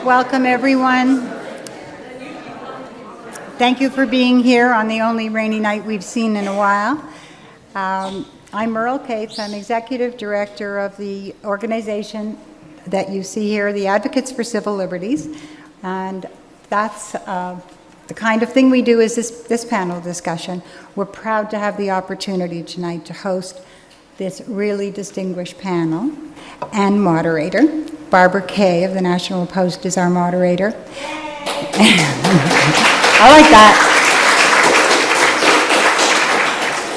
Welcome, everyone. Thank you for being here on the only rainy night we've seen in a while. I'm Merle Cates. I'm Executive Director of the organization that you see here, the Advocates for Civil Liberties. And that's the kind of thing we do is this panel discussion. We're proud to have the opportunity tonight to host this really distinguished panel and moderator. Barbara Kay of the National Post is our moderator. I like that.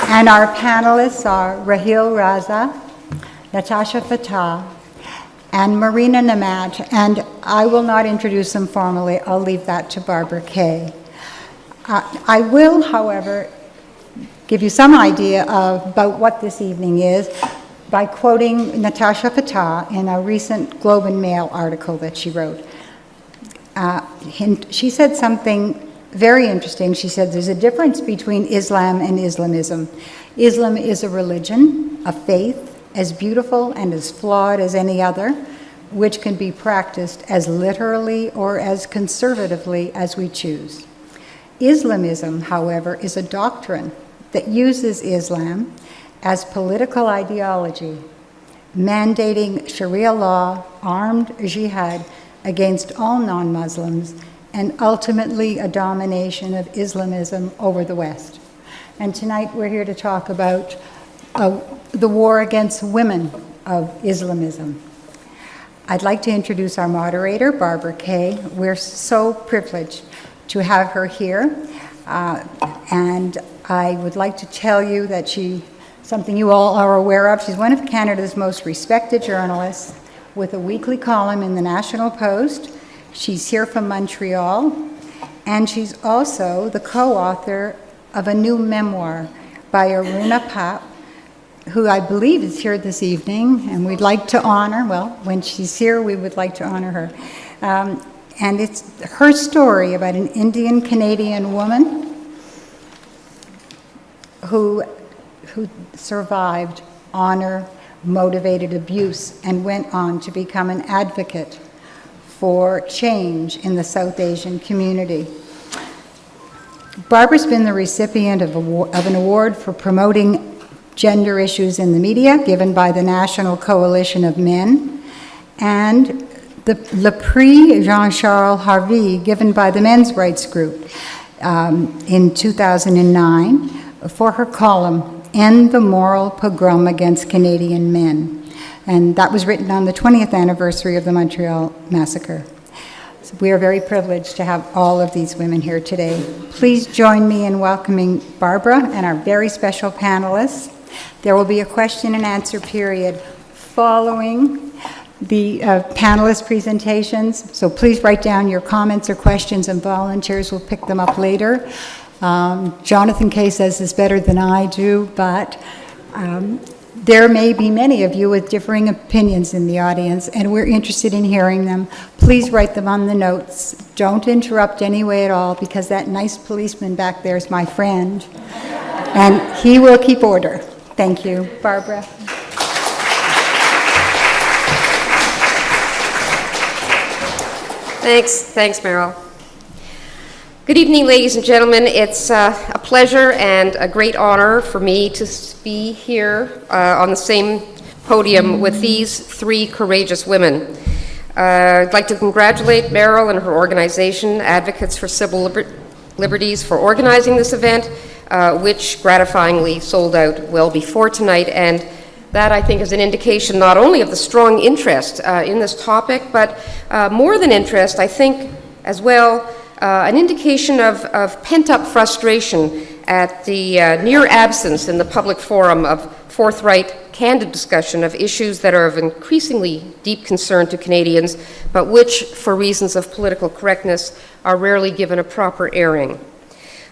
And our panelists are Rahil Raza, Natasha Fatah, and Marina Namat. And I will not introduce them formally. I'll leave that to Barbara Kay. I will, however, give you some idea about what this evening is by quoting Natasha Fatah in a recent Globe and Mail article that she wrote. She said something very interesting. She said there's a difference between Islam and Islamism. Islam is a religion, a faith, as beautiful and as flawed as any other, which can be practiced as literally or as conservatively as we choose. Islamism, however, is a doctrine that uses Islam as political ideology, mandating Sharia law, armed jihad against all non-Muslims, and ultimately a domination of Islamism over the West. And tonight we're here to talk about the war against women of Islamism. I'd like to introduce our moderator, Barbara Kay. We're so privileged to have her here. And I would like to tell you that something you all are aware of, she's one of Canada's most respected journalists with a weekly column in the National Post. She's here from Montreal, and she's also the co-author of a new memoir by Aruna Pap, who I believe is here this evening, and we'd like to honor, well, when she's here, we would like to honor her. And it's her story about an Indian-Canadian woman who survived honor-motivated abuse and went on to become an advocate for change in the South Asian community. Barbara's been the recipient of an award for promoting gender issues in the media, given by the National Coalition of Men, and the Le Prix Jean-Charles Harvey, given by the Men's Rights Group in 2009 for her column, End the Moral Pogrom Against Canadian Men. And that was written on the 20th anniversary of the Montreal Massacre. So we are very privileged to have all of these women here today. Please join me in welcoming Barbara and our very special panelists. There will be a question and answer period following the panelist presentations. So please write down your comments or questions, and volunteers will pick them up later. Jonathan Kay says this better than I do, but there may be many of you with differing opinions in the audience, and we're interested in hearing them. Please write them on the notes. Don't interrupt any way at all, because that nice policeman back there is my friend, and he will keep order. Thank you. Barbara. Thanks, Meryl. Good evening, ladies and gentlemen. It's a pleasure and a great honor for me to be here on the same podium with these three courageous women. I'd like to congratulate Meryl and her organization, Advocates for Civil Liberties, for organizing this event, which gratifyingly sold out well before tonight. And that, I think, is an indication not only of the strong interest in this topic, but more than interest, I think, as well, an indication of pent-up frustration at the near absence in the public forum of forthright, candid discussion of issues that are of increasingly deep concern to Canadians, but which, for reasons of political correctness, are rarely given a proper airing.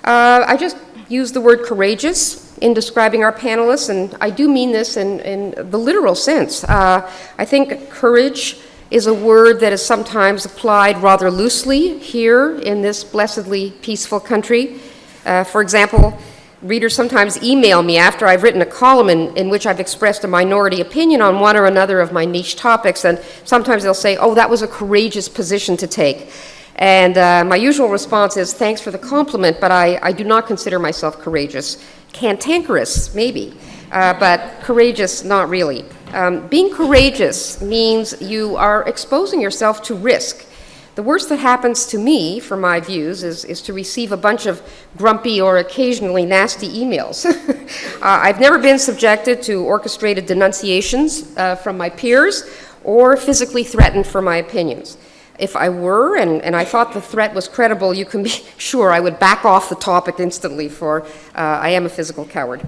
I just used the word courageous in describing our panelists, and I do mean this in the literal sense. I think courage is a word that is sometimes applied rather loosely here in this blessedly peaceful country. For example, Readers sometimes email me after I've written a column in which I've expressed a minority opinion on one or another of my niche topics, and sometimes they'll say, oh, that was a courageous position to take. And my usual response is, thanks for the compliment, but I do not consider myself courageous. Cantankerous, maybe, but courageous, not really. Being courageous means you are exposing yourself to risk. The worst that happens to me, from my views, is to receive a bunch of grumpy or occasionally nasty emails. I've never been subjected to orchestrated denunciations from my peers or physically threatened for my opinions. If I were, and I thought the threat was credible, you can be sure I would back off the topic instantly, for I am a physical coward.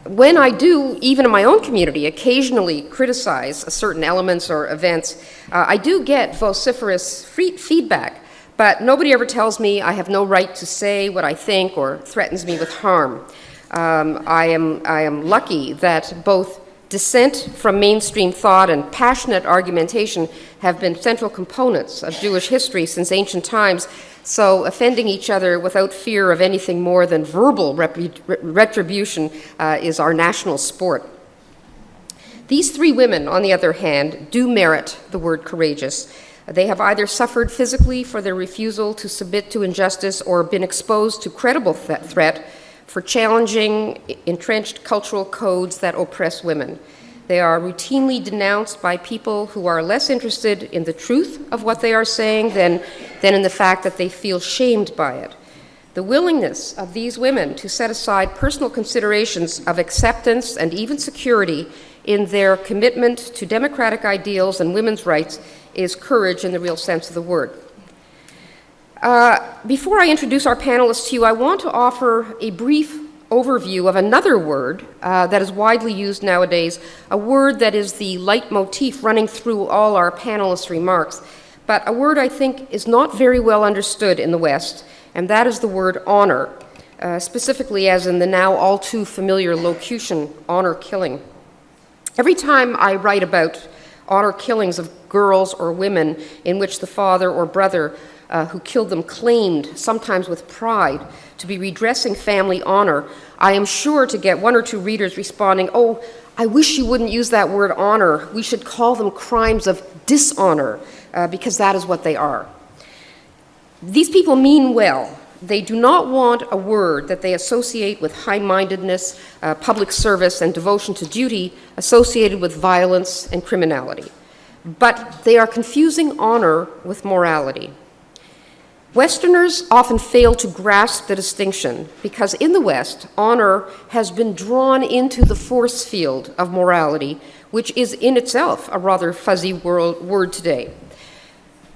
When I do, even in my own community, occasionally criticize certain elements or events, I do get vociferous feedback, but nobody ever tells me I have no right to say what I think or threatens me with harm. I am lucky that both dissent from mainstream thought and passionate argumentation have been central components of Jewish history since ancient times, so offending each other without fear of anything more than verbal retribution is our national sport. These three women, on the other hand, do merit the word courageous. They have either suffered physically for their refusal to submit to injustice or been exposed to credible threat for challenging entrenched cultural codes that oppress women. They are routinely denounced by people who are less interested in the truth of what they are saying than in the fact that they feel shamed by it. The willingness of these women to set aside personal considerations of acceptance and even security in their commitment to democratic ideals and women's rights is courage in the real sense of the word. Before I introduce our panelists to you, I want to offer a brief overview of another word that is widely used nowadays, a word that is the leitmotif running through all our panelists' remarks, but a word I think is not very well understood in the West, and that is the word honor, specifically as in the now all too familiar locution, honor killing. Every time I write about honor killings of girls or women in which the father or brother who killed them claimed, sometimes with pride, to be redressing family honor, I am sure to get one or two readers responding, oh, I wish you wouldn't use that word honor. We should call them crimes of dishonor, because that is what they are. These people mean well. They do not want a word that they associate with high-mindedness, public service, and devotion to duty associated with violence and criminality. But they are confusing honor with morality. Westerners often fail to grasp the distinction because in the West, honor has been drawn into the force field of morality, which is in itself a rather fuzzy word today.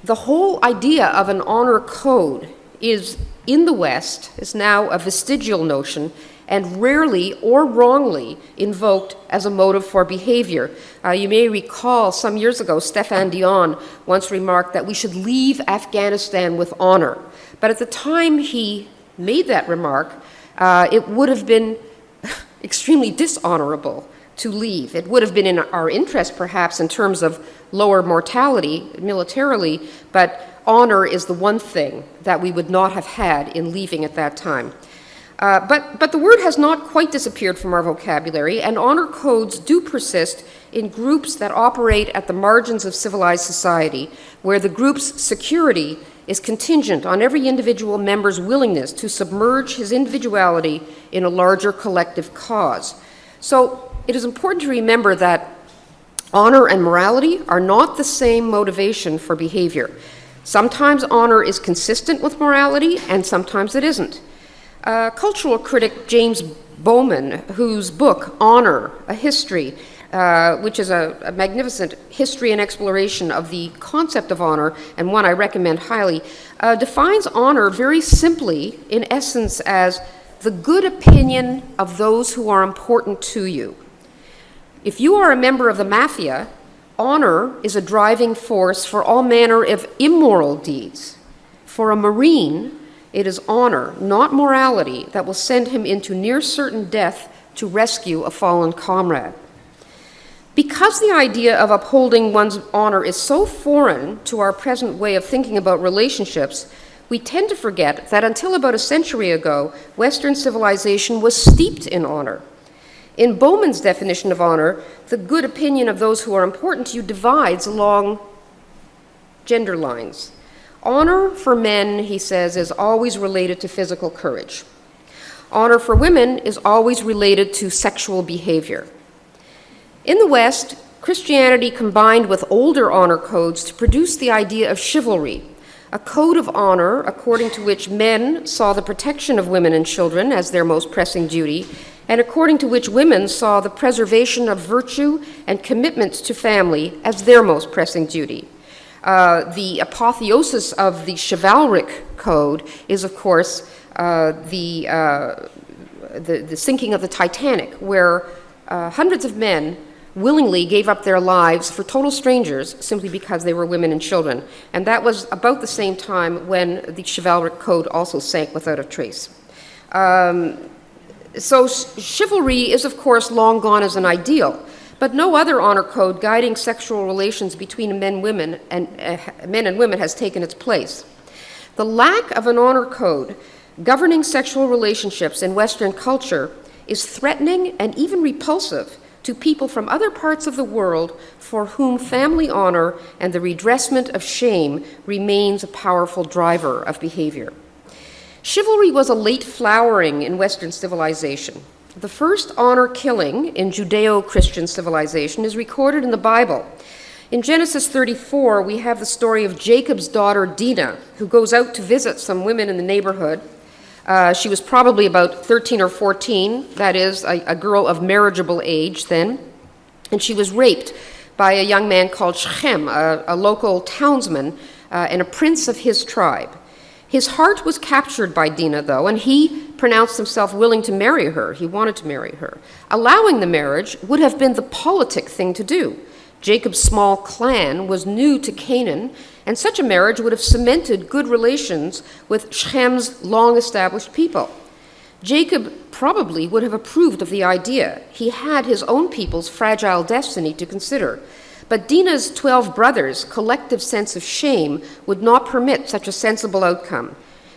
The whole idea of an honor code is, in the West, is now a vestigial notion and rarely or wrongly invoked as a motive for behavior. You may recall some years ago, Stéphane Dion once remarked that we should leave Afghanistan with honor. But at the time he made that remark, it would have been extremely dishonorable to leave. It would have been in our interest, perhaps, in terms of lower mortality militarily, but honor is the one thing that we would not have had in leaving at that time. But the word has not quite disappeared from our vocabulary, and honor codes do persist in groups that operate at the margins of civilized society, where the group's security is contingent on every individual member's willingness to submerge his individuality in a larger collective cause. So it is important to remember that honor and morality are not the same motivation for behavior. Sometimes honor is consistent with morality, and sometimes it isn't. Cultural critic James Bowman, whose book, Honor, A History, which is a magnificent history and exploration of the concept of honor, and one I recommend highly, defines honor very simply, in essence, as the good opinion of those who are important to you. If you are a member of the mafia, honor is a driving force for all manner of immoral deeds. For a Marine, it is honor, not morality, that will send him into near certain death to rescue a fallen comrade. Because the idea of upholding one's honor is so foreign to our present way of thinking about relationships, we tend to forget that until about a century ago, Western civilization was steeped in honor. In Bowman's definition of honor, the good opinion of those who are important to you divides along gender lines. Honor for men, he says, is always related to physical courage. Honor for women is always related to sexual behavior. In the West, Christianity combined with older honor codes to produce the idea of chivalry, a code of honor according to which men saw the protection of women and children as their most pressing duty, and according to which women saw the preservation of virtue and commitment to family as their most pressing duty. The apotheosis of the chivalric code is, of course, the sinking of the Titanic, where hundreds of men willingly gave up their lives for total strangers simply because they were women and children. And that was about the same time when the chivalric code also sank without a trace. So chivalry is, of course, long gone as an ideal, but no other honor code guiding sexual relations between men and women has taken its place. The lack of an honor code governing sexual relationships in Western culture is threatening and even repulsive to people from other parts of the world for whom family honor and the redressment of shame remains a powerful driver of behavior. Chivalry was a late flowering in Western civilization. The first honor killing in Judeo-Christian civilization is recorded in the Bible. In Genesis 34, we have the story of Jacob's daughter Dinah, who goes out to visit some women in the neighborhood. She was probably about 13 or 14, that is, a girl of marriageable age then, and she was raped by a young man called Shechem, a local townsman and a prince of his tribe. His heart was captured by Dinah, though, and he pronounced himself willing to marry her. He wanted to marry her. Allowing the marriage would have been the politic thing to do. Jacob's small clan was new to Canaan, and such a marriage would have cemented good relations with Shechem's long-established people. Jacob probably would have approved of the idea. He had his own people's fragile destiny to consider. But Dinah's 12 brothers' collective sense of shame would not permit such a sensible outcome.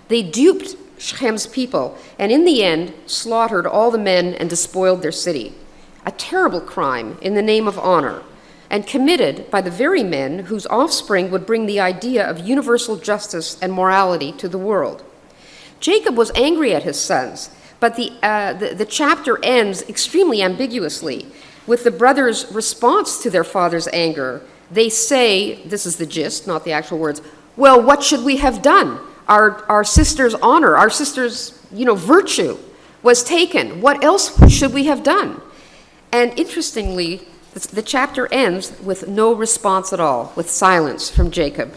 They duped Shechem's people, and in the end, slaughtered all the men and despoiled their city. A terrible crime in the name of honor, and committed by the very men whose offspring would bring the idea of universal justice and morality to the world. Jacob was angry at his sons, but the chapter ends extremely ambiguously with the brothers' response to their father's anger. They say, this is the gist, not the actual words, well, what should we have done? Our sister's honor, our sister's, virtue was taken. What else should we have done? And interestingly, the chapter ends with no response at all, with silence from Jacob.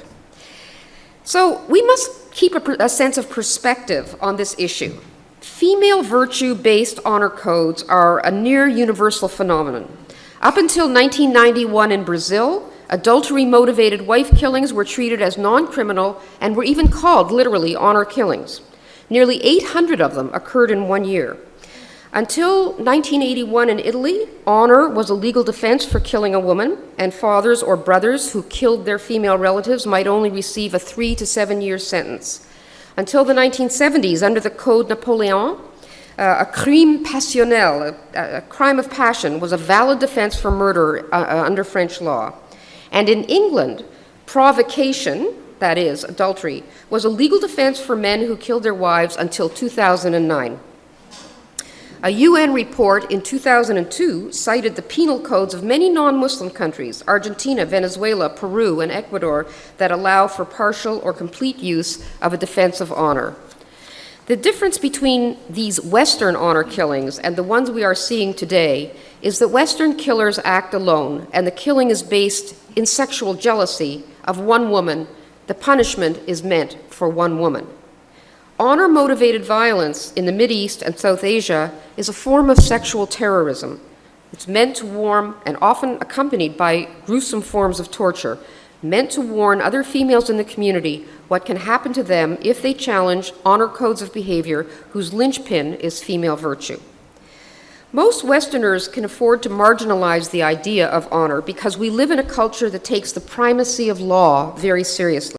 So we must keep a sense of perspective on this issue. Female virtue-based honor codes are a near universal phenomenon. Up until 1991 in Brazil, adultery-motivated wife killings were treated as non-criminal and were even called, literally, honor killings. Nearly 800 of them occurred in 1 year. Until 1981 in Italy, honor was a legal defense for killing a woman, and fathers or brothers who killed their female relatives might only receive a 3 to 7 year sentence. Until the 1970s, under the Code Napoleon, a crime passionnel, a crime of passion, was a valid defense for murder under French law. And in England, provocation, that is, adultery, was a legal defense for men who killed their wives until 2009. A UN report in 2002 cited the penal codes of many non-Muslim countries, Argentina, Venezuela, Peru, and Ecuador, that allow for partial or complete use of a defense of honor. The difference between these Western honor killings and the ones we are seeing today is that Western killers act alone, and the killing is based in sexual jealousy of one woman. The punishment is meant for one woman. Honor-motivated violence in the Mideast and South Asia is a form of sexual terrorism. It's meant to warn, and often accompanied by gruesome forms of torture, meant to warn other females in the community what can happen to them if they challenge honor codes of behavior whose linchpin is female virtue. Most Westerners can afford to marginalize the idea of honor because we live in a culture that takes the primacy of law very seriously.